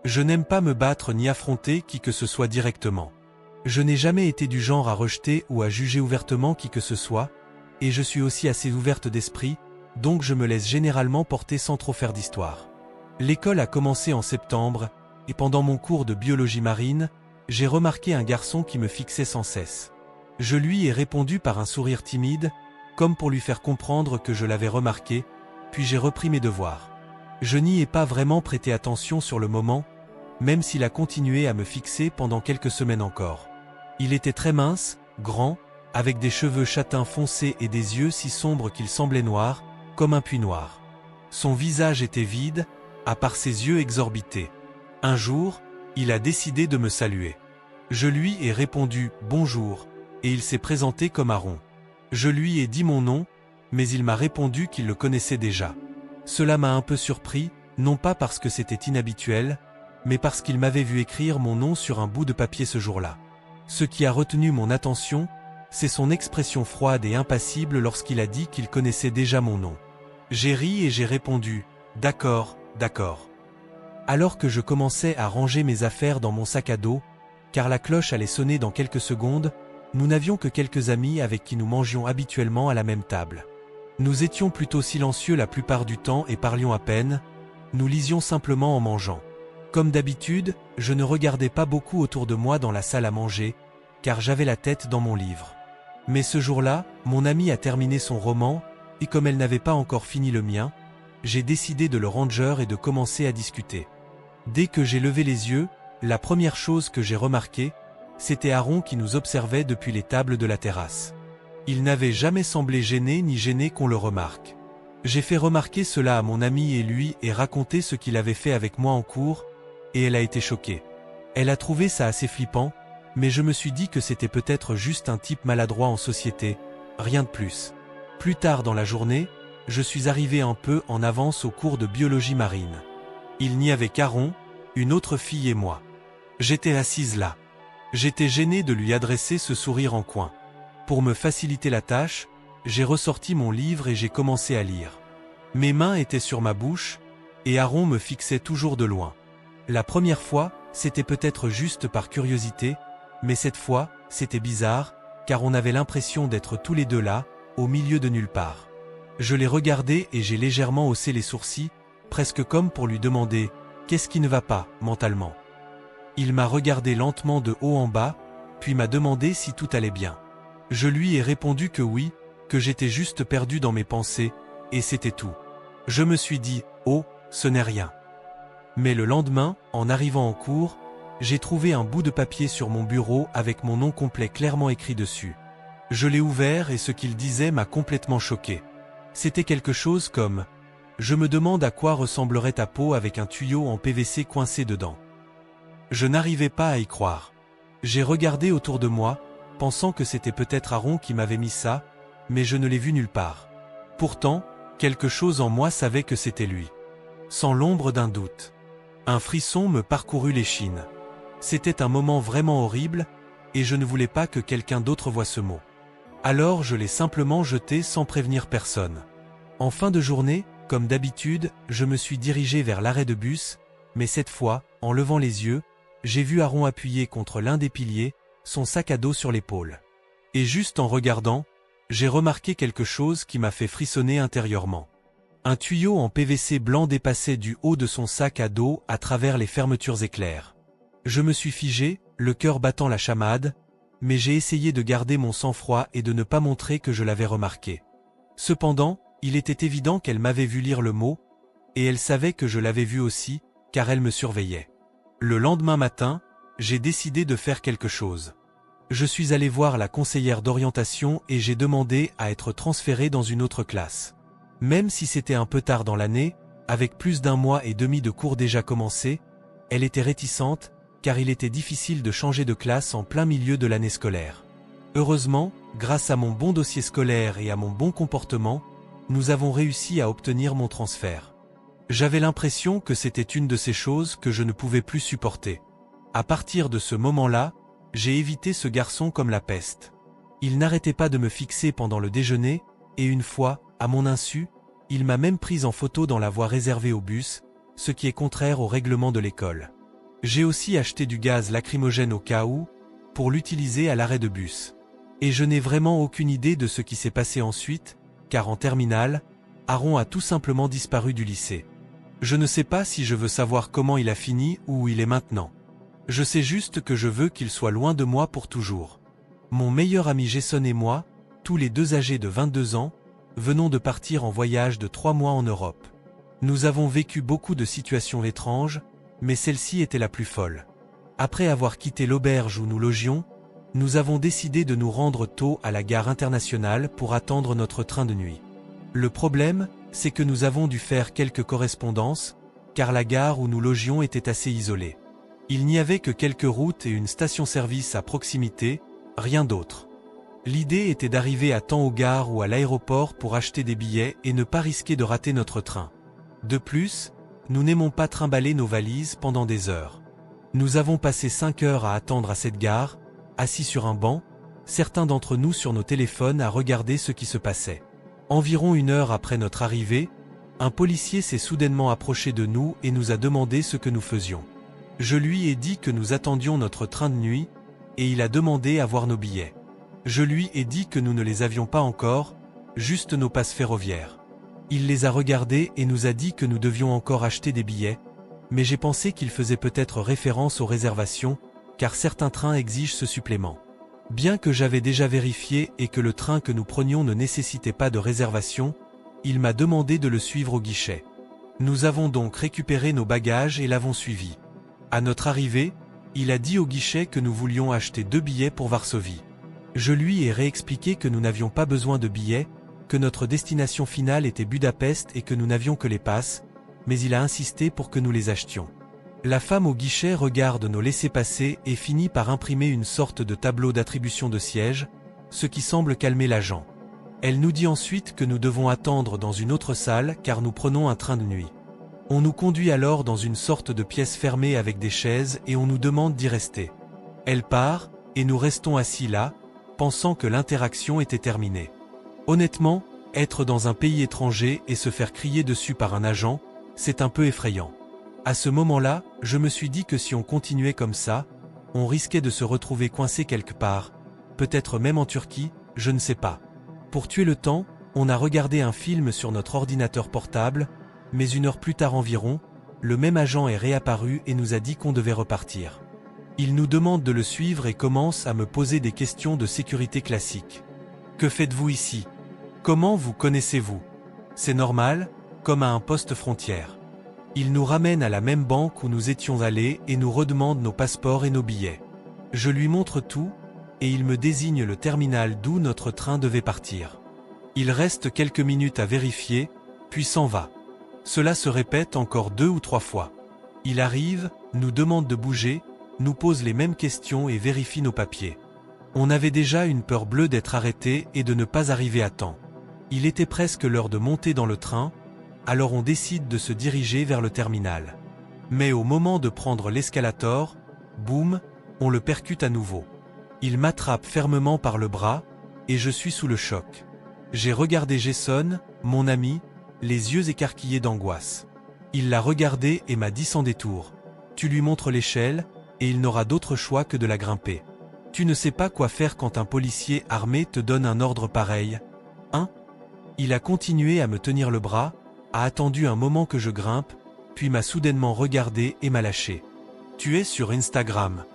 Je n'aime pas me battre ni affronter qui que ce soit directement. Je n'ai jamais été du genre à rejeter ou à juger ouvertement qui que ce soit, et je suis aussi assez ouverte d'esprit, donc je me laisse généralement porter sans trop faire d'histoire. L'école a commencé en septembre, et pendant mon cours de biologie marine, j'ai remarqué un garçon qui me fixait sans cesse. Je lui ai répondu par un sourire timide, comme pour lui faire comprendre que je l'avais remarqué, puis j'ai repris mes devoirs. Je n'y ai pas vraiment prêté attention sur le moment, même s'il a continué à me fixer pendant quelques semaines encore. Il était très mince, grand, avec des cheveux châtains foncés et des yeux si sombres qu'ils semblaient noirs, comme un puits noir. Son visage était vide, à part ses yeux exorbités. Un jour, il a décidé de me saluer. Je lui ai répondu « Bonjour » et il s'est présenté comme Aaron. Je lui ai dit mon nom, mais il m'a répondu qu'il le connaissait déjà. Cela m'a un peu surpris, non pas parce que c'était inhabituel, mais parce qu'il m'avait vu écrire mon nom sur un bout de papier ce jour-là. Ce qui a retenu mon attention, c'est son expression froide et impassible lorsqu'il a dit qu'il connaissait déjà mon nom. J'ai ri et j'ai répondu « D'accord, d'accord ». Alors que je commençais à ranger mes affaires dans mon sac à dos, car la cloche allait sonner dans quelques secondes, nous n'avions que quelques amis avec qui nous mangions habituellement à la même table. Nous étions plutôt silencieux la plupart du temps et parlions à peine, nous lisions simplement en mangeant. Comme d'habitude, je ne regardais pas beaucoup autour de moi dans la salle à manger, car j'avais la tête dans mon livre. Mais ce jour-là, mon amie a terminé son roman, et comme elle n'avait pas encore fini le mien, j'ai décidé de le ranger et de commencer à discuter. Dès que j'ai levé les yeux, la première chose que j'ai remarquée, c'était Aaron qui nous observait depuis les tables de la terrasse. Il n'avait jamais semblé gêné ni gêné qu'on le remarque. J'ai fait remarquer cela à mon amie et lui et raconté ce qu'il avait fait avec moi en cours, et elle a été choquée. Elle a trouvé ça assez flippant, mais je me suis dit que c'était peut-être juste un type maladroit en société, rien de plus. Plus tard dans la journée, je suis arrivé un peu en avance au cours de biologie marine. Il n'y avait qu'Aaron, une autre fille et moi. J'étais assise là. J'étais gêné de lui adresser ce sourire en coin. Pour me faciliter la tâche, j'ai ressorti mon livre et j'ai commencé à lire. Mes mains étaient sur ma bouche, et Aaron me fixait toujours de loin. La première fois, c'était peut-être juste par curiosité, mais cette fois, c'était bizarre, car on avait l'impression d'être tous les deux là, au milieu de nulle part. Je l'ai regardé et j'ai légèrement haussé les sourcils, presque comme pour lui demander « Qu'est-ce qui ne va pas, mentalement ?» Il m'a regardé lentement de haut en bas, puis m'a demandé si tout allait bien. Je lui ai répondu que oui, que j'étais juste perdu dans mes pensées, et c'était tout. Je me suis dit Oh, ce n'est rien. Mais le lendemain, en arrivant en cours, j'ai trouvé un bout de papier sur mon bureau avec mon nom complet clairement écrit dessus. Je l'ai ouvert et ce qu'il disait m'a complètement choqué. C'était quelque chose comme « Je me demande à quoi ressemblerait ta peau avec un tuyau en PVC coincé dedans ». Je n'arrivais pas à y croire. J'ai regardé autour de moi, pensant que c'était peut-être Aaron qui m'avait mis ça, mais je ne l'ai vu nulle part. Pourtant, quelque chose en moi savait que c'était lui. Sans l'ombre d'un doute. Un frisson me parcourut l'échine. C'était un moment vraiment horrible, et je ne voulais pas que quelqu'un d'autre voie ce mot. Alors je l'ai simplement jeté sans prévenir personne. En fin de journée, comme d'habitude, je me suis dirigé vers l'arrêt de bus, mais cette fois, en levant les yeux, j'ai vu Aaron appuyé contre l'un des piliers, son sac à dos sur l'épaule. Et juste en regardant, j'ai remarqué quelque chose qui m'a fait frissonner intérieurement. Un tuyau en PVC blanc dépassait du haut de son sac à dos à travers les fermetures éclairs. Je me suis figé, le cœur battant la chamade, mais j'ai essayé de garder mon sang-froid et de ne pas montrer que je l'avais remarqué. Cependant, il était évident qu'elle m'avait vu lire le mot, et elle savait que je l'avais vu aussi, car elle me surveillait. Le lendemain matin, j'ai décidé de faire quelque chose. Je suis allé voir la conseillère d'orientation et j'ai demandé à être transféré dans une autre classe. Même si c'était un peu tard dans l'année, avec plus d'un mois et demi de cours déjà commencés, elle était réticente, car il était difficile de changer de classe en plein milieu de l'année scolaire. Heureusement, grâce à mon bon dossier scolaire et à mon bon comportement, nous avons réussi à obtenir mon transfert. J'avais l'impression que c'était une de ces choses que je ne pouvais plus supporter. À partir de ce moment-là, j'ai évité ce garçon comme la peste. Il n'arrêtait pas de me fixer pendant le déjeuner, et une fois, à mon insu, il m'a même prise en photo dans la voie réservée au bus, ce qui est contraire au règlement de l'école. J'ai aussi acheté du gaz lacrymogène au cas où, pour l'utiliser à l'arrêt de bus. Et je n'ai vraiment aucune idée de ce qui s'est passé ensuite, car en terminale, Aaron a tout simplement disparu du lycée. Je ne sais pas si je veux savoir comment il a fini ou où il est maintenant. Je sais juste que je veux qu'il soit loin de moi pour toujours. Mon meilleur ami Jason et moi, tous les deux âgés de 22 ans, venons de partir en voyage de 3 mois en Europe. Nous avons vécu beaucoup de situations étranges, mais celle-ci était la plus folle. Après avoir quitté l'auberge où nous logions, nous avons décidé de nous rendre tôt à la gare internationale pour attendre notre train de nuit. Le problème, c'est que nous avons dû faire quelques correspondances, car la gare où nous logions était assez isolée. Il n'y avait que quelques routes et une station-service à proximité, rien d'autre. L'idée était d'arriver à temps aux gares ou à l'aéroport pour acheter des billets et ne pas risquer de rater notre train. De plus, nous n'aimons pas trimballer nos valises pendant des heures. Nous avons passé 5 heures à attendre à cette gare, assis sur un banc, certains d'entre nous sur nos téléphones à regarder ce qui se passait. Environ 1 heure après notre arrivée, un policier s'est soudainement approché de nous et nous a demandé ce que nous faisions. Je lui ai dit que nous attendions notre train de nuit, et il a demandé à voir nos billets. Je lui ai dit que nous ne les avions pas encore, juste nos passes ferroviaires. Il les a regardés et nous a dit que nous devions encore acheter des billets, mais j'ai pensé qu'il faisait peut-être référence aux réservations, car certains trains exigent ce supplément. Bien que j'avais déjà vérifié et que le train que nous prenions ne nécessitait pas de réservation, il m'a demandé de le suivre au guichet. Nous avons donc récupéré nos bagages et l'avons suivi. À notre arrivée, il a dit au guichet que nous voulions acheter 2 billets pour Varsovie. Je lui ai réexpliqué que nous n'avions pas besoin de billets, que notre destination finale était Budapest et que nous n'avions que les passes, mais il a insisté pour que nous les achetions. La femme au guichet regarde nos laissez-passer et finit par imprimer une sorte de tableau d'attribution de sièges, ce qui semble calmer l'agent. Elle nous dit ensuite que nous devons attendre dans une autre salle car nous prenons un train de nuit. On nous conduit alors dans une sorte de pièce fermée avec des chaises et on nous demande d'y rester. Elle part, et nous restons assis là, pensant que l'interaction était terminée. Honnêtement, être dans un pays étranger et se faire crier dessus par un agent, c'est un peu effrayant. À ce moment-là, je me suis dit que si on continuait comme ça, on risquait de se retrouver coincé quelque part, peut-être même en Turquie, je ne sais pas. Pour tuer le temps, on a regardé un film sur notre ordinateur portable, mais 1 heure plus tard environ, le même agent est réapparu et nous a dit qu'on devait repartir. Il nous demande de le suivre et commence à me poser des questions de sécurité classiques. Que faites-vous ici? Comment vous connaissez-vous? C'est normal? comme à un poste frontière. Il nous ramène à la même banque où nous étions allés et nous redemande nos passeports et nos billets. Je lui montre tout, et il me désigne le terminal d'où notre train devait partir. Il reste quelques minutes à vérifier, puis s'en va. Cela se répète encore 2 ou 3 fois. Il arrive, nous demande de bouger, nous pose les mêmes questions et vérifie nos papiers. On avait déjà une peur bleue d'être arrêté et de ne pas arriver à temps. Il était presque l'heure de monter dans le train, alors on décide de se diriger vers le terminal. Mais au moment de prendre l'escalator, boum, on le percute à nouveau. Il m'attrape fermement par le bras, et je suis sous le choc. J'ai regardé Jason, mon ami, les yeux écarquillés d'angoisse. Il l'a regardé et m'a dit sans détour. Tu lui montres l'échelle, et il n'aura d'autre choix que de la grimper. Tu ne sais pas quoi faire quand un policier armé te donne un ordre pareil, hein? Il a continué à me tenir le bras, a attendu un moment que je grimpe, puis m'a soudainement regardé et m'a lâché. Tu es sur Instagram.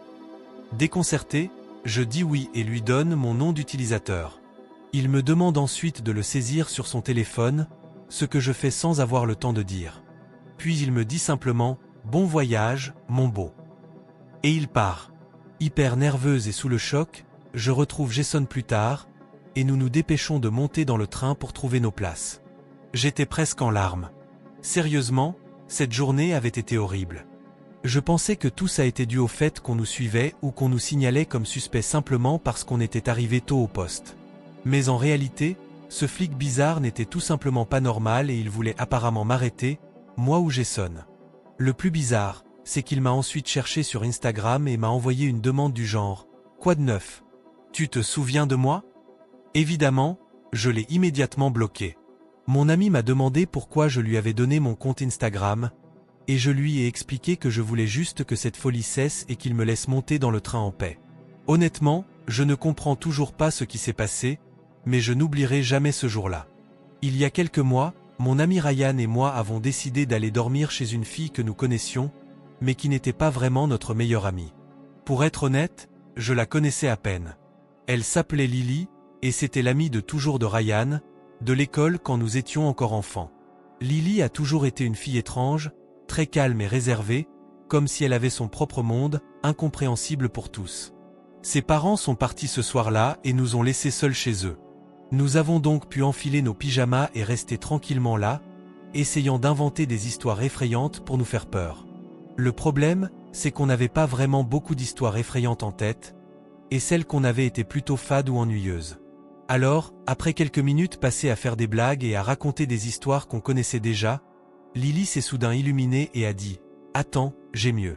Déconcerté, je dis oui et lui donne mon nom d'utilisateur. Il me demande ensuite de le saisir sur son téléphone, ce que je fais sans avoir le temps de dire. Puis il me dit simplement « Bon voyage, mon beau ». Et il part. Hyper nerveuse et sous le choc, je retrouve Jason plus tard, et nous nous dépêchons de monter dans le train pour trouver nos places. J'étais presque en larmes. Sérieusement, cette journée avait été horrible. Je pensais que tout ça était dû au fait qu'on nous suivait ou qu'on nous signalait comme suspect simplement parce qu'on était arrivé tôt au poste. Mais en réalité, ce flic bizarre n'était tout simplement pas normal et il voulait apparemment m'arrêter, moi ou Jason. Le plus bizarre, c'est qu'il m'a ensuite cherché sur Instagram et m'a envoyé une demande du genre « Quoi de neuf? Tu te souviens de moi ?» Évidemment, je l'ai immédiatement bloqué. Mon ami m'a demandé pourquoi je lui avais donné mon compte Instagram, et je lui ai expliqué que je voulais juste que cette folie cesse et qu'il me laisse monter dans le train en paix. Honnêtement, je ne comprends toujours pas ce qui s'est passé, mais je n'oublierai jamais ce jour-là. Il y a quelques mois, mon ami Ryan et moi avons décidé d'aller dormir chez une fille que nous connaissions, mais qui n'était pas vraiment notre meilleure amie. Pour être honnête, je la connaissais à peine. Elle s'appelait Lily, et c'était l'amie de toujours de Ryan, de l'école quand nous étions encore enfants. Lily a toujours été une fille étrange, très calme et réservée, comme si elle avait son propre monde, incompréhensible pour tous. Ses parents sont partis ce soir-là et nous ont laissés seuls chez eux. Nous avons donc pu enfiler nos pyjamas et rester tranquillement là, essayant d'inventer des histoires effrayantes pour nous faire peur. Le problème, c'est qu'on n'avait pas vraiment beaucoup d'histoires effrayantes en tête, et celles qu'on avait étaient plutôt fades ou ennuyeuses. Alors, après quelques minutes passées à faire des blagues et à raconter des histoires qu'on connaissait déjà, Lily s'est soudain illuminée et a dit « Attends, j'ai mieux ».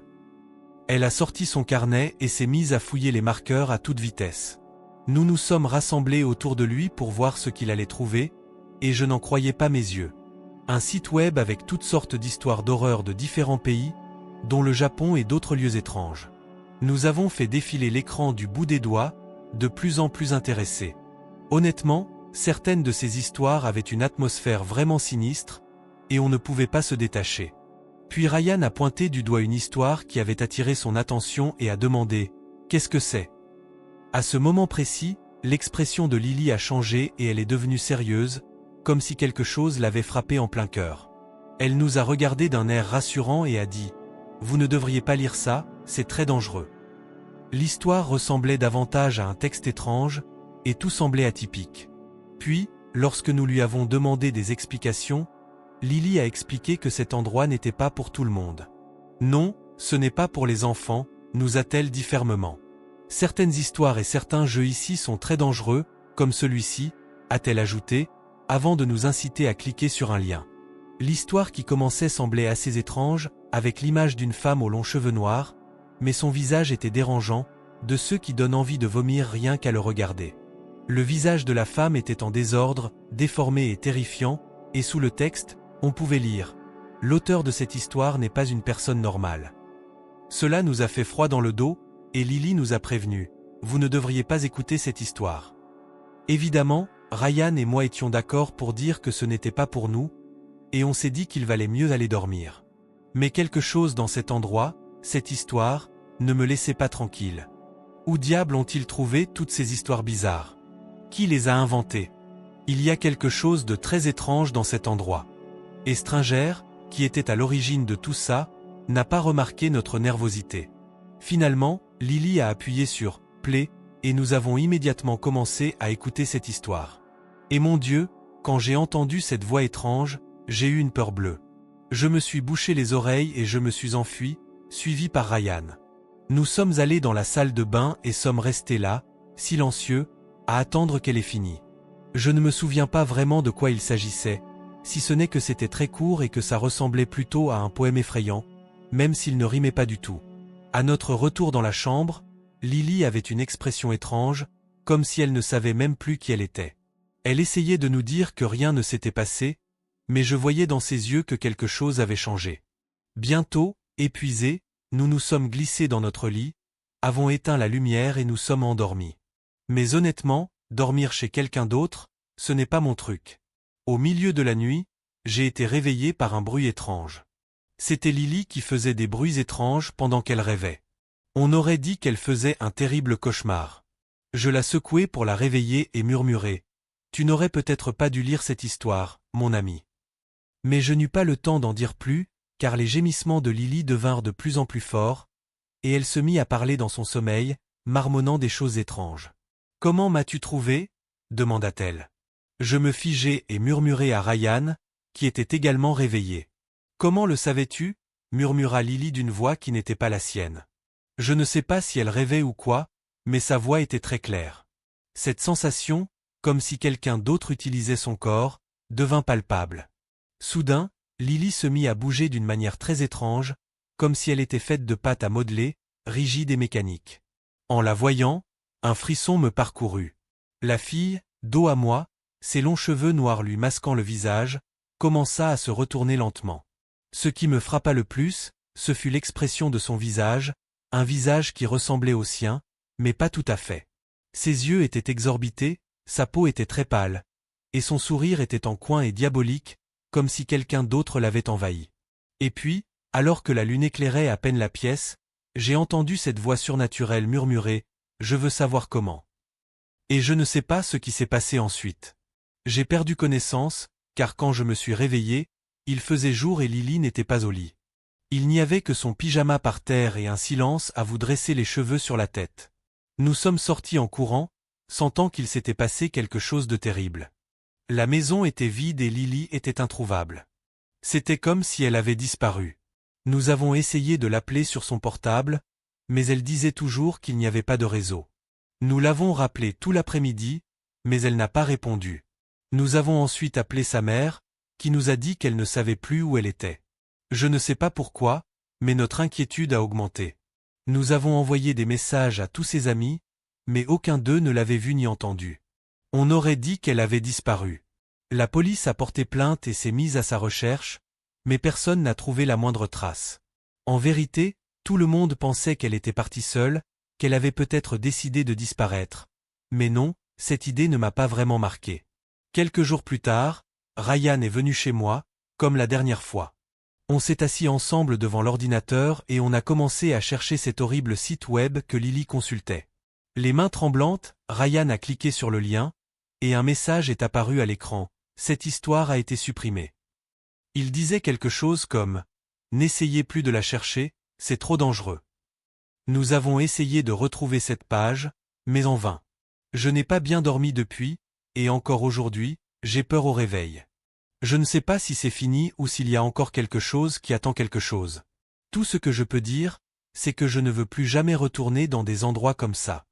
Elle a sorti son carnet et s'est mise à fouiller les marqueurs à toute vitesse. Nous nous sommes rassemblés autour de lui pour voir ce qu'il allait trouver, et je n'en croyais pas mes yeux. Un site web avec toutes sortes d'histoires d'horreur de différents pays, dont le Japon et d'autres lieux étranges. Nous avons fait défiler l'écran du bout des doigts, de plus en plus intéressés. Honnêtement, certaines de ces histoires avaient une atmosphère vraiment sinistre, et on ne pouvait pas se détacher. Puis Ryan a pointé du doigt une histoire qui avait attiré son attention et a demandé « Qu'est-ce que c'est ?» À ce moment précis, l'expression de Lily a changé et elle est devenue sérieuse, comme si quelque chose l'avait frappée en plein cœur. Elle nous a regardés d'un air rassurant et a dit « Vous ne devriez pas lire ça, c'est très dangereux. » L'histoire ressemblait davantage à un texte étrange, et tout semblait atypique. Puis, lorsque nous lui avons demandé des explications, Lily a expliqué que cet endroit n'était pas pour tout le monde. Non, ce n'est pas pour les enfants, nous a-t-elle dit fermement. Certaines histoires et certains jeux ici sont très dangereux, comme celui-ci, a-t-elle ajouté, avant de nous inciter à cliquer sur un lien. L'histoire qui commençait semblait assez étrange, avec l'image d'une femme aux longs cheveux noirs, mais son visage était dérangeant, de ceux qui donnent envie de vomir rien qu'à le regarder. Le visage de la femme était en désordre, déformé et terrifiant, et sous le texte, on pouvait lire « L'auteur de cette histoire n'est pas une personne normale ». Cela nous a fait froid dans le dos, et Lily nous a prévenus « Vous ne devriez pas écouter cette histoire ». Évidemment, Ryan et moi étions d'accord pour dire que ce n'était pas pour nous, et on s'est dit qu'il valait mieux aller dormir. Mais quelque chose dans cet endroit, cette histoire, ne me laissait pas tranquille. Où diable ont-ils trouvé toutes ces histoires bizarres? Qui les a inventées? Il y a quelque chose de très étrange dans cet endroit. Et Stringer, qui était à l'origine de tout ça, n'a pas remarqué notre nervosité. Finalement, Lily a appuyé sur « Play » et nous avons immédiatement commencé à écouter cette histoire. Et mon Dieu, quand j'ai entendu cette voix étrange, j'ai eu une peur bleue. Je me suis bouché les oreilles et je me suis enfui, suivi par Ryan. Nous sommes allés dans la salle de bain et sommes restés là, silencieux, à attendre qu'elle ait fini. Je ne me souviens pas vraiment de quoi il s'agissait, si ce n'est que c'était très court et que ça ressemblait plutôt à un poème effrayant, même s'il ne rimait pas du tout. À notre retour dans la chambre, Lily avait une expression étrange, comme si elle ne savait même plus qui elle était. Elle essayait de nous dire que rien ne s'était passé, mais je voyais dans ses yeux que quelque chose avait changé. Bientôt, épuisés, nous nous sommes glissés dans notre lit, avons éteint la lumière et nous sommes endormis. Mais honnêtement, dormir chez quelqu'un d'autre, ce n'est pas mon truc. Au milieu de la nuit, j'ai été réveillé par un bruit étrange. C'était Lily qui faisait des bruits étranges pendant qu'elle rêvait. On aurait dit qu'elle faisait un terrible cauchemar. Je la secouai pour la réveiller et murmurai « Tu n'aurais peut-être pas dû lire cette histoire, mon ami. » Mais je n'eus pas le temps d'en dire plus, car les gémissements de Lily devinrent de plus en plus forts, et elle se mit à parler dans son sommeil, marmonnant des choses étranges. « Comment m'as-tu trouvé » demanda-t-elle. Je me figeai et murmurai à Ryan, qui était également réveillé. « Comment le savais-tu » murmura Lily d'une voix qui n'était pas la sienne. Je ne sais pas si elle rêvait ou quoi, mais sa voix était très claire. Cette sensation, comme si quelqu'un d'autre utilisait son corps, devint palpable. Soudain, Lily se mit à bouger d'une manière très étrange, comme si elle était faite de pâte à modeler, rigide et mécanique. En la voyant, un frisson me parcourut. La fille, dos à moi, ses longs cheveux noirs lui masquant le visage, commença à se retourner lentement. Ce qui me frappa le plus, ce fut l'expression de son visage, un visage qui ressemblait au sien, mais pas tout à fait. Ses yeux étaient exorbités, sa peau était très pâle, et son sourire était en coin et diabolique, comme si quelqu'un d'autre l'avait envahi. Et puis, alors que la lune éclairait à peine la pièce, j'ai entendu cette voix surnaturelle murmurer « Je veux savoir comment ». Et je ne sais pas ce qui s'est passé ensuite. J'ai perdu connaissance, car quand je me suis réveillé, il faisait jour et Lily n'était pas au lit. Il n'y avait que son pyjama par terre et un silence à vous dresser les cheveux sur la tête. Nous sommes sortis en courant, sentant qu'il s'était passé quelque chose de terrible. La maison était vide et Lily était introuvable. C'était comme si elle avait disparu. Nous avons essayé de l'appeler sur son portable, mais elle disait toujours qu'il n'y avait pas de réseau. Nous l'avons rappelée tout l'après-midi, mais elle n'a pas répondu. Nous avons ensuite appelé sa mère, qui nous a dit qu'elle ne savait plus où elle était. Je ne sais pas pourquoi, mais notre inquiétude a augmenté. Nous avons envoyé des messages à tous ses amis, mais aucun d'eux ne l'avait vue ni entendue. On aurait dit qu'elle avait disparu. La police a porté plainte et s'est mise à sa recherche, mais personne n'a trouvé la moindre trace. En vérité, tout le monde pensait qu'elle était partie seule, qu'elle avait peut-être décidé de disparaître. Mais non, cette idée ne m'a pas vraiment marqué. Quelques jours plus tard, Ryan est venu chez moi, comme la dernière fois. On s'est assis ensemble devant l'ordinateur et on a commencé à chercher cet horrible site web que Lily consultait. Les mains tremblantes, Ryan a cliqué sur le lien, et un message est apparu à l'écran. Cette histoire a été supprimée. Il disait quelque chose comme « N'essayez plus de la chercher, c'est trop dangereux ». Nous avons essayé de retrouver cette page, mais en vain. Je n'ai pas bien dormi depuis, et encore aujourd'hui, j'ai peur au réveil. Je ne sais pas si c'est fini ou s'il y a encore quelque chose qui attend quelque chose. Tout ce que je peux dire, c'est que je ne veux plus jamais retourner dans des endroits comme ça.